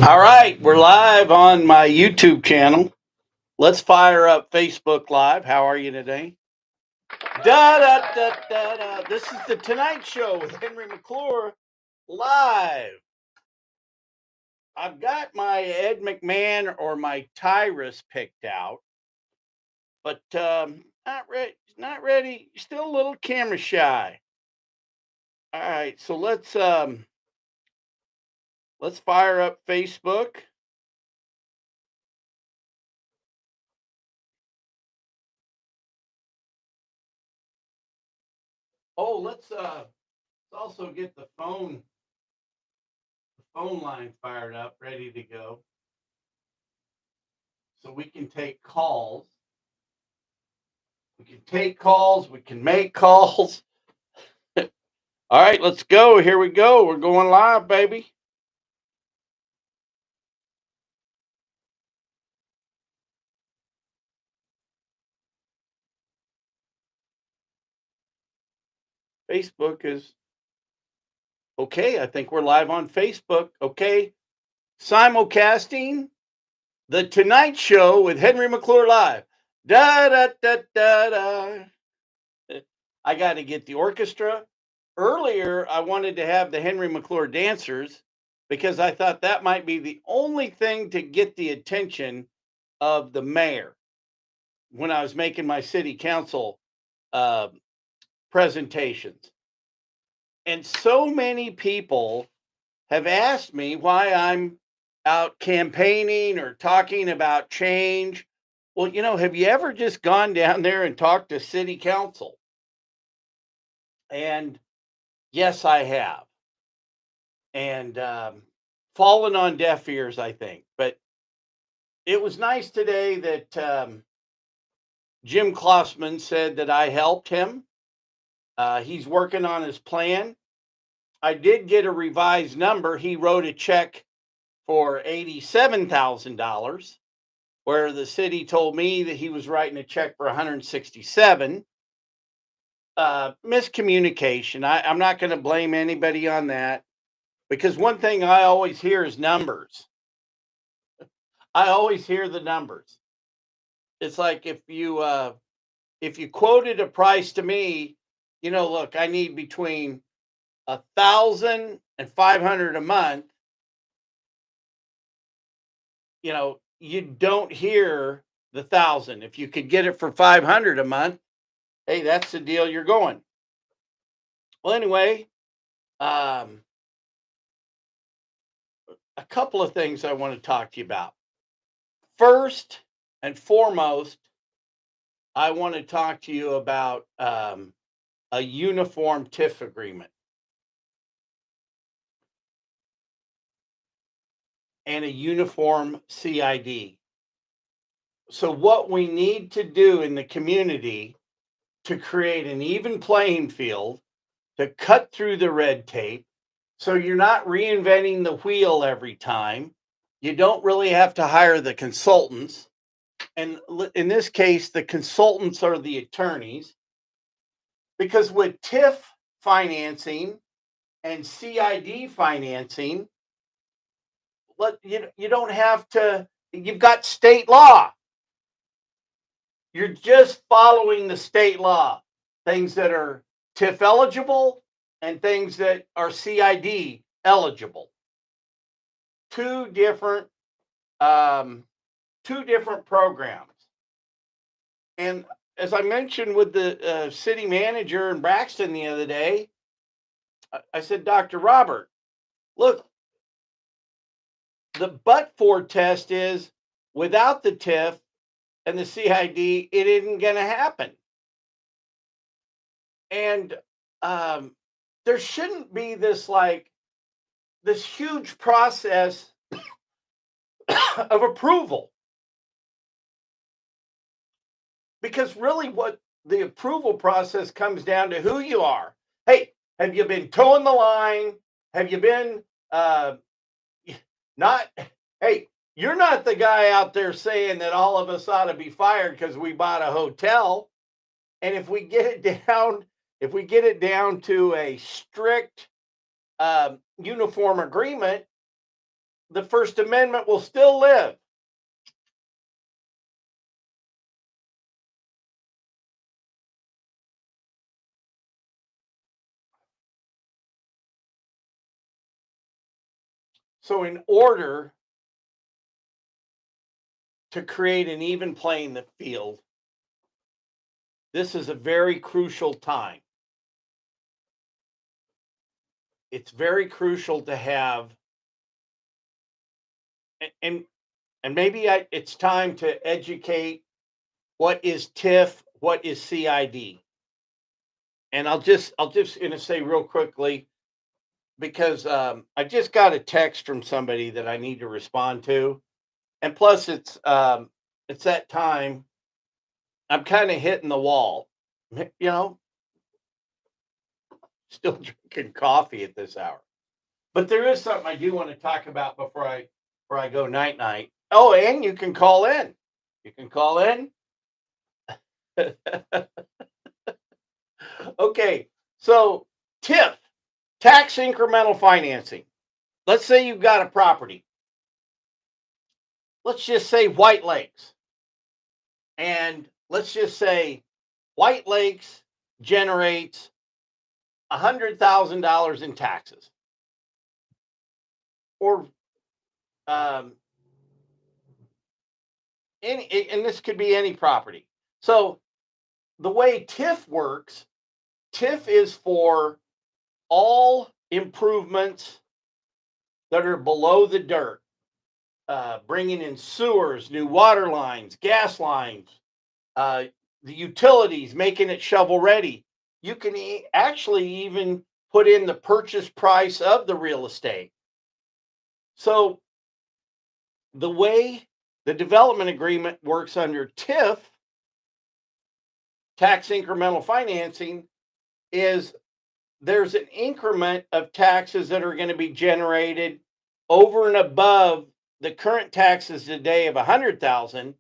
All right, we're live on my YouTube channel. Let's fire up Facebook Live. How are you today? Da da da da da. This is the Tonight Show with Henry McClure live. I've got my Ed McMahon or my Tyrus picked out, but not ready. Not ready. Still a little camera shy. All right, so let's fire up Facebook. Oh, let's also get the phone line fired up, ready to go, so we can take calls. We can take calls. We can make calls. All right, let's go. Here we go. We're going live, baby. Facebook is okay. I think we're live on Facebook. Okay. Simulcasting the Tonight Show with Henry McClure live. Da da da da da. I got to get the orchestra. Earlier, I wanted to have the Henry McClure dancers because I thought that might be the only thing to get the attention of the mayor when I was making my city council uh, presentations. And so many people have asked me why I'm out campaigning or talking about change. Well, have you ever just gone down there and talked to city council? And yes, I have. And fallen on deaf ears, I think. But it was nice today that Jim Klossman said that I helped him. He's working on his plan. I did get a revised number. He wrote a check for $87,000, where the city told me that he was writing a check for 167. Miscommunication. I'm not going to blame anybody on that, because one thing I always hear is numbers. I always hear the numbers. It's like if you quoted a price to me, look, I need between 1,000 and 500 a month. You don't hear the 1,000. If you could get it for 500 a month, hey, that's the deal you're going. Well, anyway, um, a couple of things I want to talk to you about. First and foremost, I want to talk to you about a uniform TIF agreement and a uniform CID. So, what we need to do in the community to create an even playing field, to cut through the red tape, so you're not reinventing the wheel every time. You don't really have to hire the consultants. And in this case, the consultants are the attorneys. Because with TIF financing and CID financing, you don't have to, you've got state law. You're just following the state law. Things that are TIF eligible and things that are CID eligible. Two different um, programs. And as I mentioned with the city manager in Braxton the other day, I said, Dr. Robert, look, the but-for test is without the TIF and the CID, it isn't going to happen. And there shouldn't be this huge process of approval. Because really what the approval process comes down to who you are. Hey, have you been towing the line? Have you been not? Hey, you're not the guy out there saying that all of us ought to be fired because we bought a hotel. And if we get it down to a strict uniform agreement, the First Amendment will still live. So, in order to create an even playing field, this is a very crucial time. It's very crucial to have, and maybe it's time to educate what is TIF, what is CID, and I'll just gonna say real quickly because I just got a text from somebody that I need to respond to, and plus it's that time. I'm kind of hitting the wall, you know, still drinking coffee at this hour. But there is something I do want to talk about before I go night night. Oh, and you can call in. You can call in. Okay, so TIF, tax incremental financing. Let's say you've got a property. Let's just say White Lakes. And let's just say White Lakes generates $100,000 in taxes. Or um, and this could be any property. So the way TIF works, TIF is for all improvements that are below the dirt, bringing in sewers, new water lines, gas lines, uh, the utilities, making it shovel ready. You can actually even put in the purchase price of the real estate. So the way the development agreement works under TIF, tax incremental financing, is there's an increment of taxes that are going to be generated over and above the current taxes today of 100,000,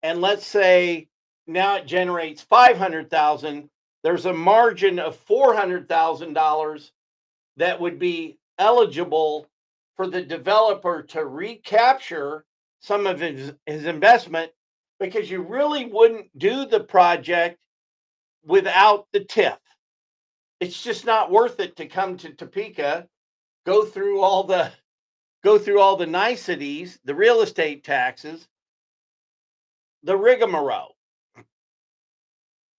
and let's say now it generates 500,000. There's a margin of $400,000 that would be eligible for the developer to recapture some of his investment, because you really wouldn't do the project without the TIF. It's just not worth it to come to Topeka, go through all the niceties, the real estate taxes, the rigmarole.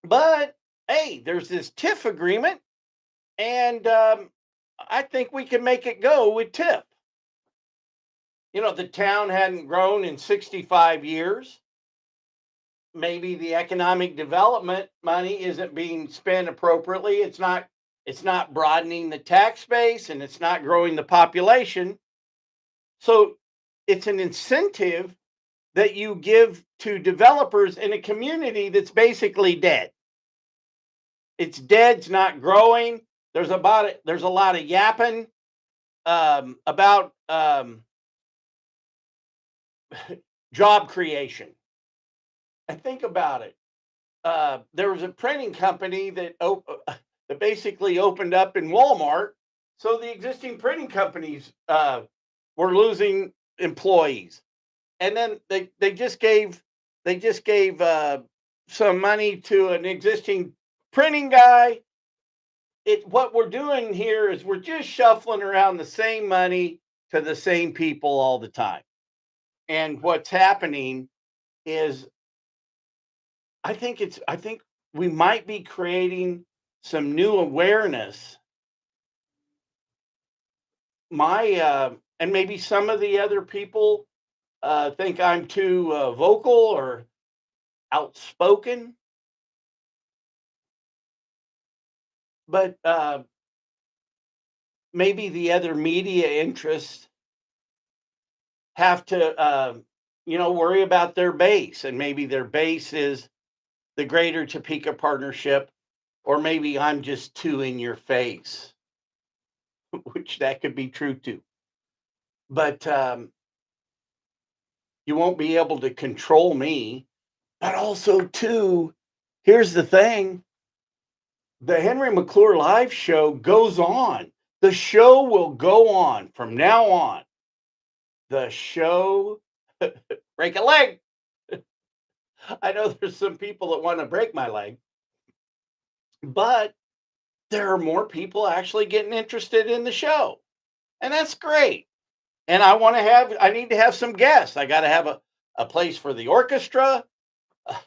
But hey, there's this TIF agreement, and I think we can make it go with TIF. You know, the town hadn't grown in 65 years. Maybe the economic development money isn't being spent appropriately. It's not broadening the tax base, and it's not growing the population. So it's an incentive that you give to developers in a community that's basically dead. It's dead, it's not growing. There's a lot of yapping about job creation. And think about it. There was a printing company that basically opened up in Walmart. So the existing printing companies were losing employees, and then they just gave some money to an existing printing guy. What we're doing here is we're just shuffling around the same money to the same people all the time. And what's happening is I think we might be creating some new awareness. My and maybe some of the other people think I'm too vocal or outspoken, but maybe the other media interests have to, worry about their base, and maybe their base is the Greater Topeka Partnership, or maybe I'm just too in your face, which that could be true too. But you won't be able to control me. But also, too, here's the thing: the Henry McClure live show goes on. The show will go on from now on. the show break a leg. I know there's some people that want to break my leg, but there are more people actually getting interested in the show. And that's great. And I need to have some guests. I got to have a place for the orchestra.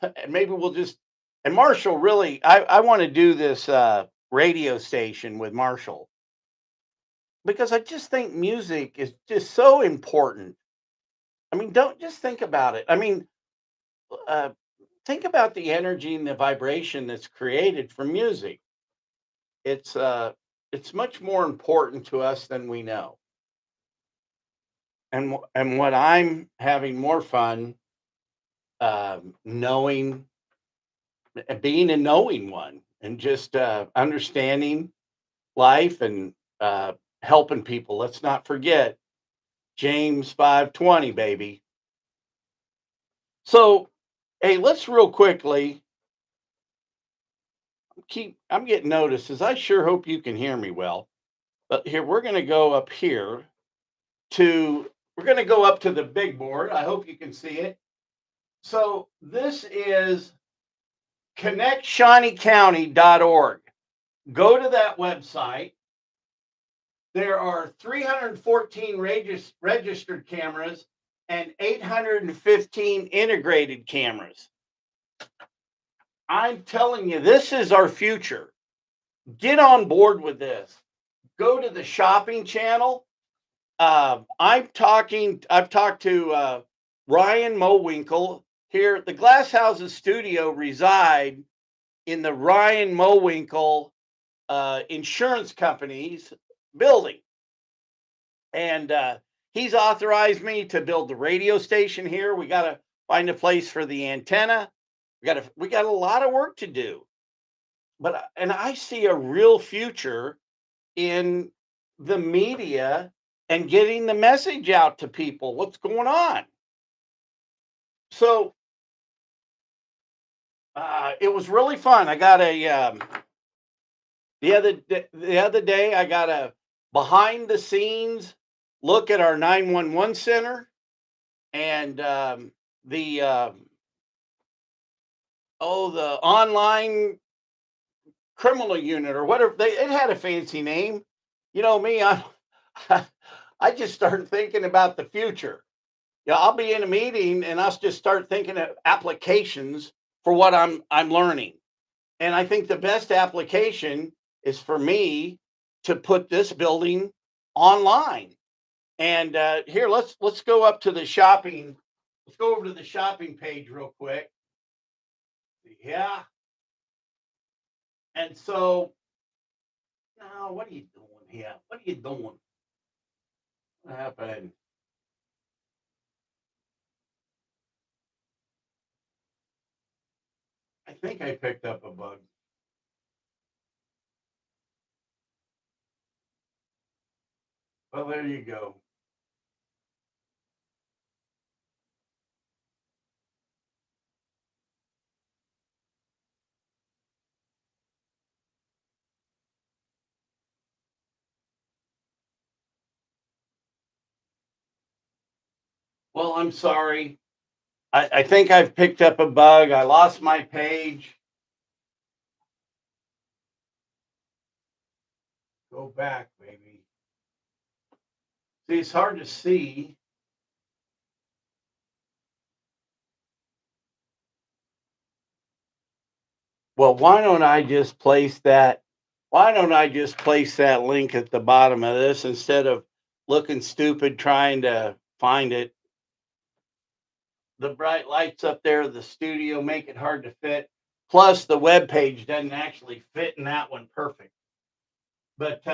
And maybe we'll just, and Marshall really, I want to do this radio station with Marshall because I just think music is just so important. I mean, don't just think about it. I mean, uh, think about the energy and the vibration that's created from music. It's uh, it's much more important to us than we know. And what I'm having more fun knowing, being a knowing one, and just understanding life and uh, helping people. Let's not forget James 5:20, baby. So, hey, let's real quickly keep. I'm getting notices. I sure hope you can hear me well. But here we're going to go up here to. We're going to go up to the big board. I hope you can see it. So this is connectshawneecounty.org. Go to that website. There are 314 registered cameras and 815 integrated cameras. I'm telling you, this is our future. Get on board with this. Go to the shopping channel. I've talked to Ryan Mowinkle here. The Glass Houses studio reside in the Ryan Mowinkle insurance company's building. And he's authorized me to build the radio station here. We got to find a place for the antenna. We got a lot of work to do. But and I see a real future in the media and getting the message out to people what's going on. So it was really fun. I got the other day I got a behind the scenes look at our 911 center and the the online criminal unit or whatever. It had a fancy name. You know me, I I just started thinking about the future. Yeah, I'll be in a meeting and I'll just start thinking of applications for what I'm learning. And I think the best application is for me to put this building online. And here, let's go up to the shopping. Let's go over to the shopping page real quick. Yeah. And so now, what are you doing here? What are you doing? What happened? I think I picked up a bug. Well, there you go. Well, I'm sorry. I think I've picked up a bug. I lost my page. Go back, baby. See, it's hard to see. Well, why don't I just place that? Why don't I just place that link at the bottom of this instead of looking stupid trying to find it? The bright lights up there of the studio make it hard to fit. Plus, the web page doesn't actually fit in that one perfect. But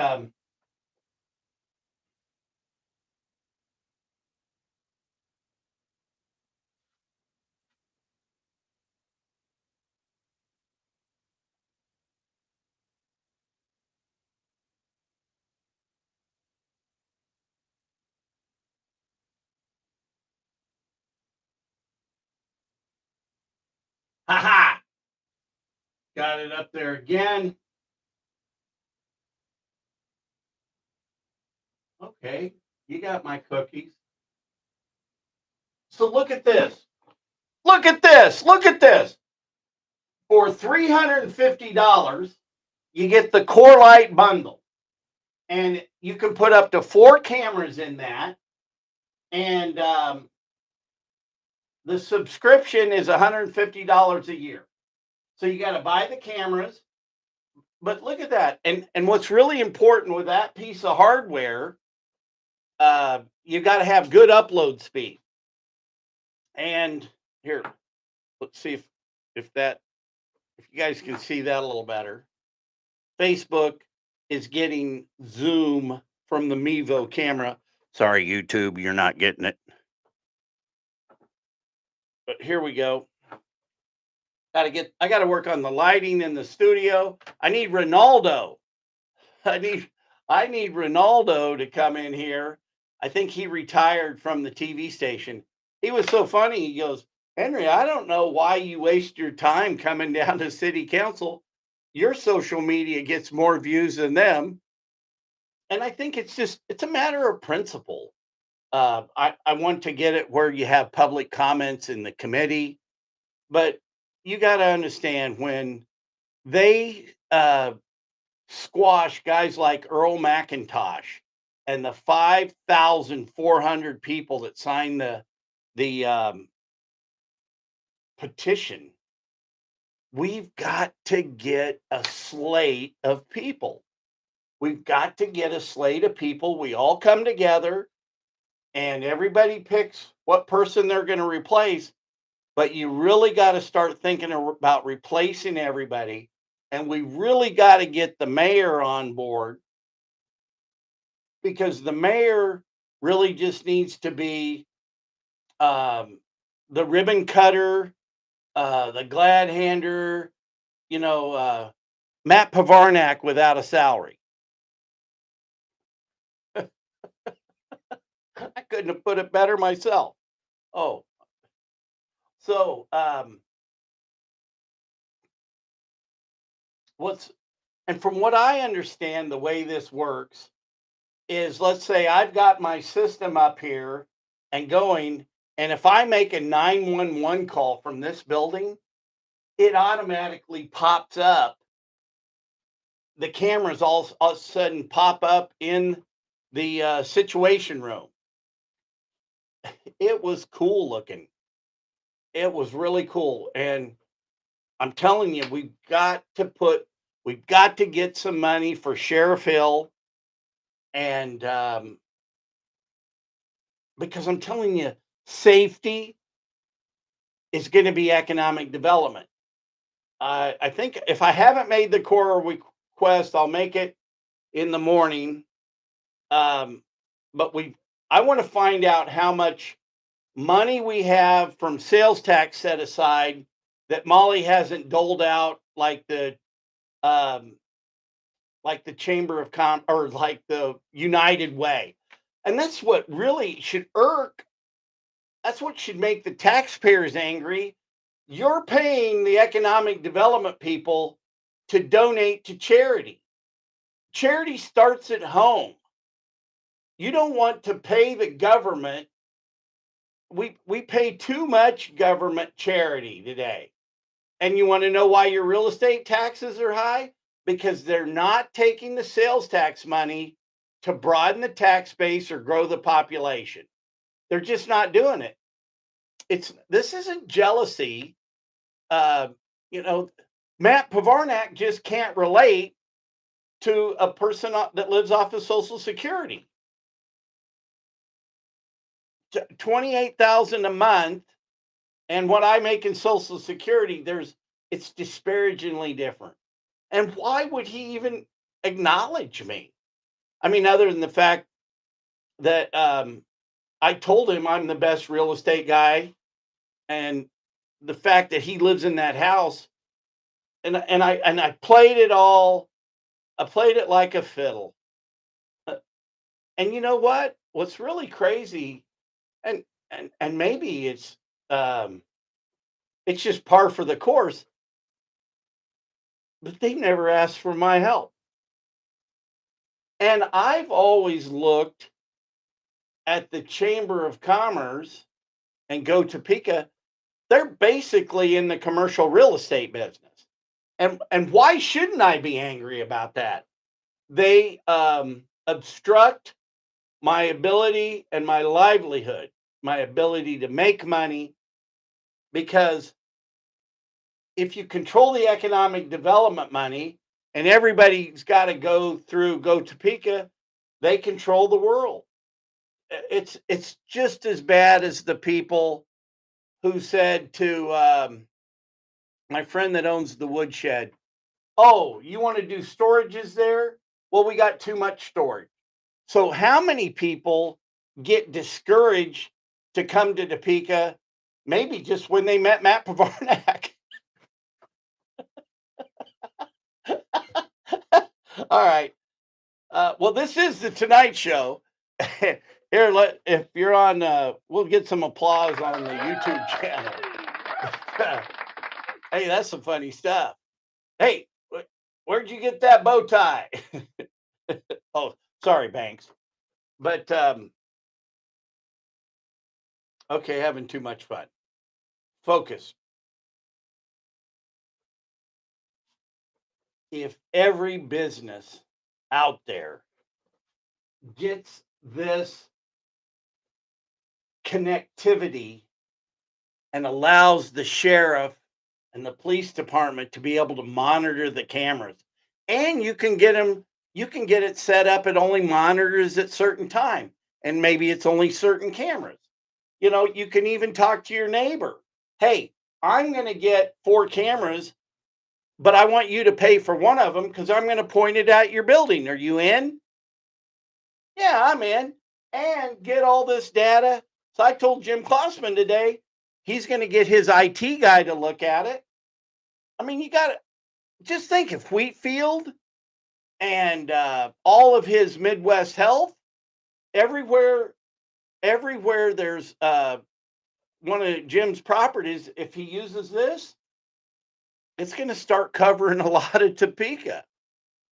haha, got it up there again. Okay, you got my cookies. So look at this. Look at this. Look at this. For $350, you get the Core Light bundle. And you can put up to 4 cameras in that. And the subscription is $150 a year. So you got to buy the cameras. But look at that. And what's really important with that piece of hardware, you got to have good upload speed. And here, let's see if you guys can see that a little better. Facebook is getting zoom from the Mevo camera. Sorry, YouTube, you're not getting it. But here we go. I got to work on the lighting in the studio. I need Ronaldo. I need Ronaldo to come in here. I think he retired from the TV station. He was so funny. He goes, Henry, I don't know why you waste your time coming down to city council. Your social media gets more views than them. And I think it's a matter of principle. I want to get it where you have public comments in the committee, but you got to understand when they squash guys like Earl McIntosh and the 5,400 people that signed the petition, we've got to get a slate of people. We've got to get a slate of people. We all come together and everybody picks what person they're going to replace. But you really got to start thinking about replacing everybody. And we really got to get the mayor on board, because the mayor really just needs to be the ribbon cutter, the glad hander, Matt Pavarnak without a salary. I couldn't have put it better myself. Oh, so and from what I understand, the way this works is, let's say I've got my system up here and going, and if I make a 911 call from this building, it automatically pops up. The cameras all of a sudden pop up in the situation room. It was cool looking. It was really cool. And I'm telling you, we've got to get some money for Sheriff Hill. And because I'm telling you, safety is going to be economic development. I think if I haven't made the core request, I'll make it in the morning. But I want to find out how much money we have from sales tax set aside that Molly hasn't doled out, like the Chamber of Commerce or like the United Way. And that's what really should irk. That's what should make the taxpayers angry. You're paying the economic development people to donate to charity. Charity starts at home. You don't want to pay the government. We pay too much government charity today. And you want to know why your real estate taxes are high? Because they're not taking the sales tax money to broaden the tax base or grow the population. They're just not doing it. This isn't jealousy. Matt Pavarnak just can't relate to a person that lives off of Social Security. $28,000 a month, and what I make in Social Security, it's disparagingly different. And why would he even acknowledge me? I mean, other than the fact that I told him I'm the best real estate guy, and the fact that he lives in that house, and I played it all. I played it like a fiddle. And you know what? What's really crazy, and maybe it's just par for the course, but they never asked for my help. And I've always looked at the Chamber of Commerce and Go Topeka, they're basically in the commercial real estate business. And why shouldn't I be angry about that? They obstruct my ability and my livelihood, my ability to make money, because if you control the economic development money and everybody's got to go through Go Topeka, they control the world. It's just as bad as the people who said to my friend that owns the woodshed, "Oh, you want to do storages there? Well, we got too much storage." So, how many people get discouraged to come to Topeka? Maybe just when they met Matt Pavarnak. All right. Well, this is the Tonight Show. Here, if you're on, we'll get some applause on the YouTube channel. Hey, that's some funny stuff. Hey, where'd you get that bow tie? Oh, sorry, Banks. But okay, having too much fun. Focus. If every business out there gets this connectivity and allows the sheriff and the police department to be able to monitor the cameras, and you can get it set up, it only monitors at certain time, and maybe it's only certain cameras. You can even talk to your neighbor. Hey, I'm going to get 4 cameras, but I want you to pay for one of them because I'm going to point it at your building. Are you in? Yeah, I'm in. And get all this data. So I told Jim Klossman today, he's going to get his IT guy to look at it. I mean, you got to just think if Wheatfield and all of his Midwest Health, everywhere, everywhere there's one of Jim's properties, if he uses this, it's going to start covering a lot of Topeka.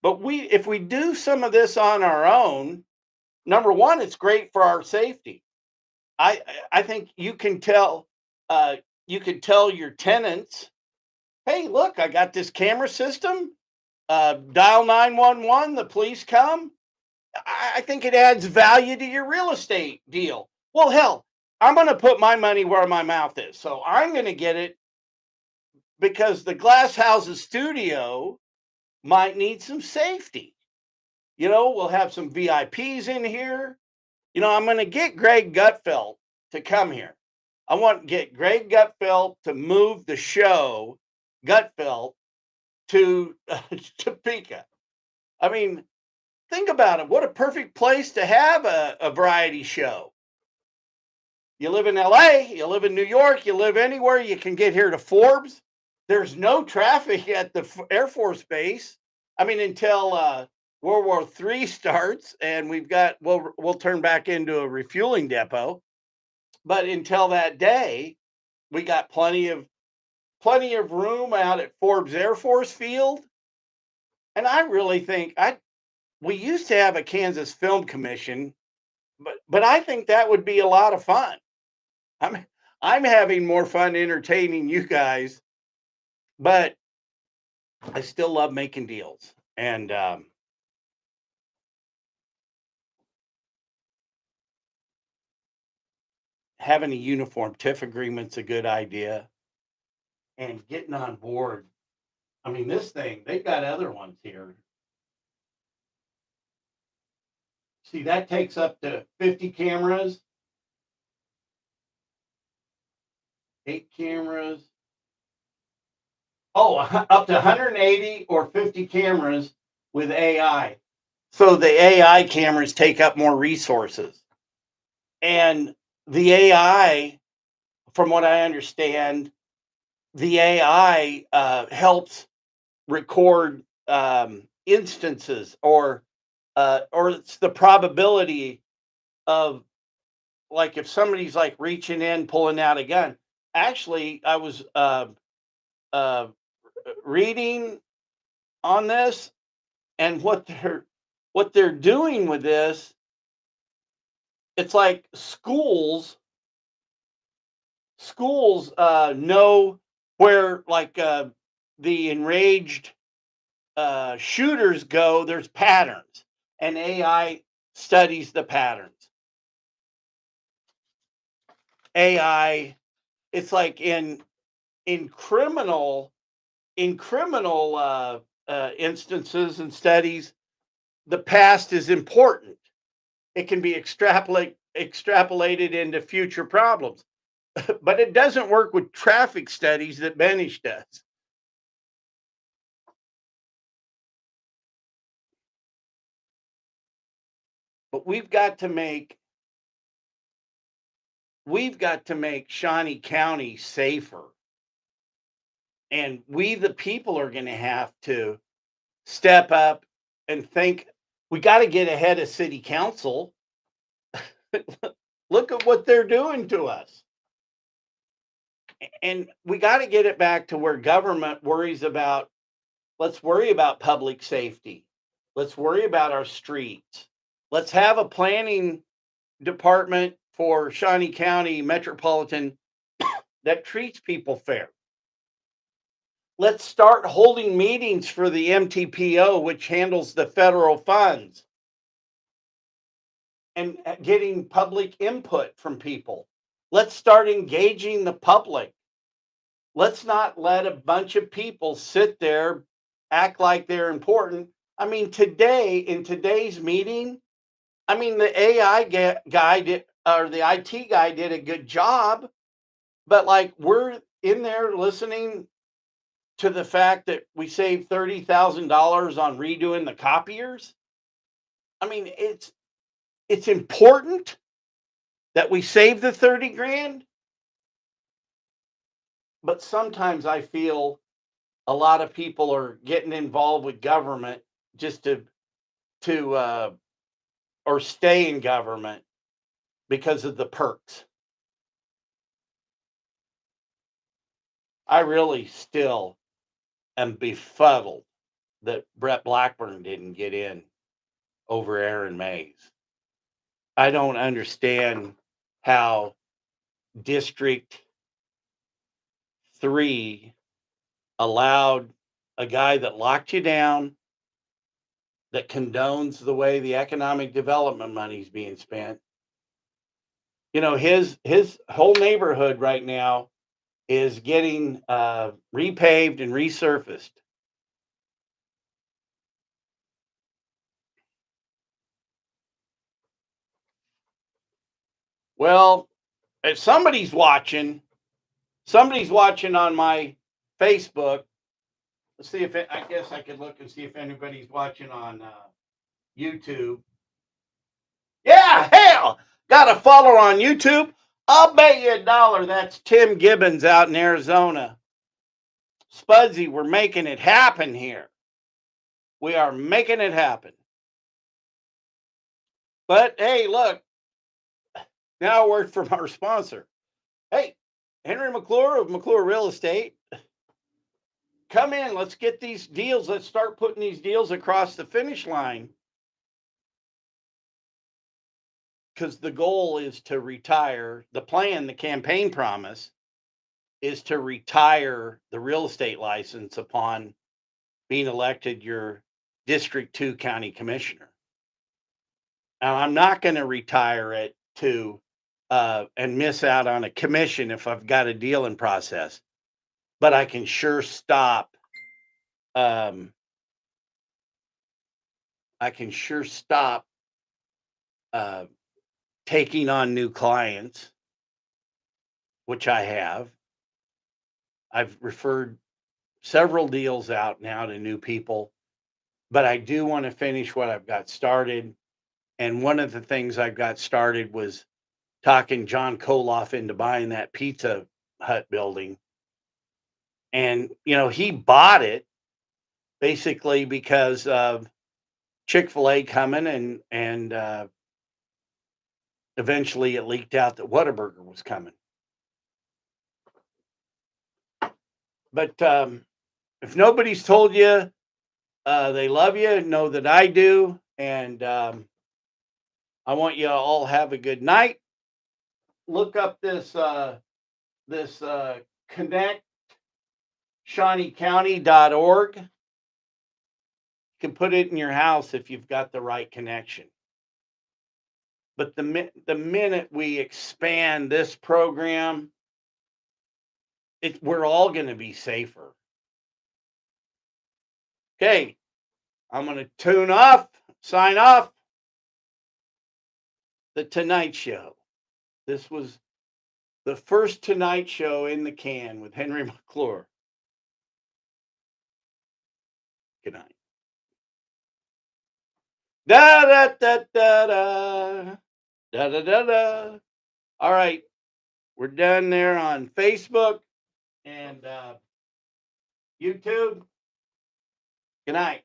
But if we do some of this on our own, number one, it's great for our safety. I think you can tell your tenants, hey, look, I got this camera system. Dial 911. The police come. I think it adds value to your real estate deal. Well, hell, I'm going to put my money where my mouth is. So I'm going to get it because the Glass Houses studio might need some safety. We'll have some VIPs in here. I'm going to get Greg Gutfeld to come here. I want to get Greg Gutfeld to move the show, Gutfeld, to Topeka. I mean, think about it. What a perfect place to have a variety show. You live in LA, you live in New York, you live anywhere, you can get here to Forbes. There's no traffic at the Air Force Base. I mean, until World War III starts, and we'll turn back into a refueling depot. But until that day, we got plenty of room out at Forbes Air Force Field. And I really think we used to have a Kansas Film Commission, but I think that would be a lot of fun. I'm having more fun entertaining you guys, but I still love making deals. And having a uniform TIF agreement's a good idea. And getting on board. I mean, this thing, they've got other ones here. See, that takes up to 50 cameras, 8 cameras. Oh, up to 180 or 50 cameras with AI. So the AI cameras take up more resources. And the AI, from what I understand, the AI helps record instances or it's the probability of, like, if somebody's like reaching in, pulling out a gun. Actually, I was reading on this, and what they're doing with this, it's like schools schools know where, like, the enraged shooters go. There's patterns, and AI studies the patterns. AI, it's like in criminal instances and studies, the past is important. It can be extrapolated into future problems, but it doesn't work with traffic studies that Benish does. But we've got to make Shawnee County safer, and we the people are going to have to step up and think. We got to get ahead of city council. Look at what they're doing to us. And we got to get it back to where government worries about, let's worry about public safety. Let's worry about our streets. Let's have a planning department for Shawnee County Metropolitan that treats people fair. Let's start holding meetings for the MTPO, which handles the federal funds, and getting public input from people. Let's start engaging the public. Let's not let a bunch of people sit there, act like they're important. I mean, in today's meeting, I mean, the AI guy did, or the IT guy did a good job, but like we're in there listening to the fact that we saved $30,000 on redoing the copiers. I mean, it's important that we save the 30 grand, but sometimes I feel a lot of people are getting involved with government just to or stay in government because of the perks. I really still am befuddled that Brett Blackburn didn't get in over Aaron Mays. I don't understand how District 3 allowed a guy that locked you down, that condones the way the economic development money is being spent. You know, his whole neighborhood right now is getting repaved and resurfaced. Well, if somebody's watching on my Facebook. Let's see if I guess I could look and see if anybody's watching on YouTube. Yeah, hell, got a follower on YouTube. I'll bet you $1 that's Tim Gibbons out in Arizona. Spudsy, we're making it happen here. We are making it happen. But hey, look, now a word from our sponsor. Hey, Henry McClure of McClure Real Estate. Come in, let's get these deals. Let's start putting these deals across the finish line. Because the goal is to retire. The plan, the campaign promise, is to retire the real estate license upon being elected your District 2 county commissioner. Now, I'm not going to retire it to and miss out on a commission if I've got a deal in process, but I can sure stop. I can sure stop taking on new clients, which I have. I've referred several deals out now to new people, but I do want to finish what I've got started. And one of the things I've got started was talking John Koloff into buying that Pizza Hut building. And, you know, he bought it basically because of Chick-fil-A coming, and eventually it leaked out that Whataburger was coming. But if nobody's told you they love you, know that I do. And I want you all have a good night. Look up this this connect shawneecounty.org. You can put it in your house if you've got the right connection. But the minute we expand this program, we're all going to be safer. Okay, I'm going to sign off. The Tonight Show. This was the first Tonight Show in the can with Henry McClure. Good night. Da da da da da da da da da. All right, we're done there on Facebook and YouTube. Good night.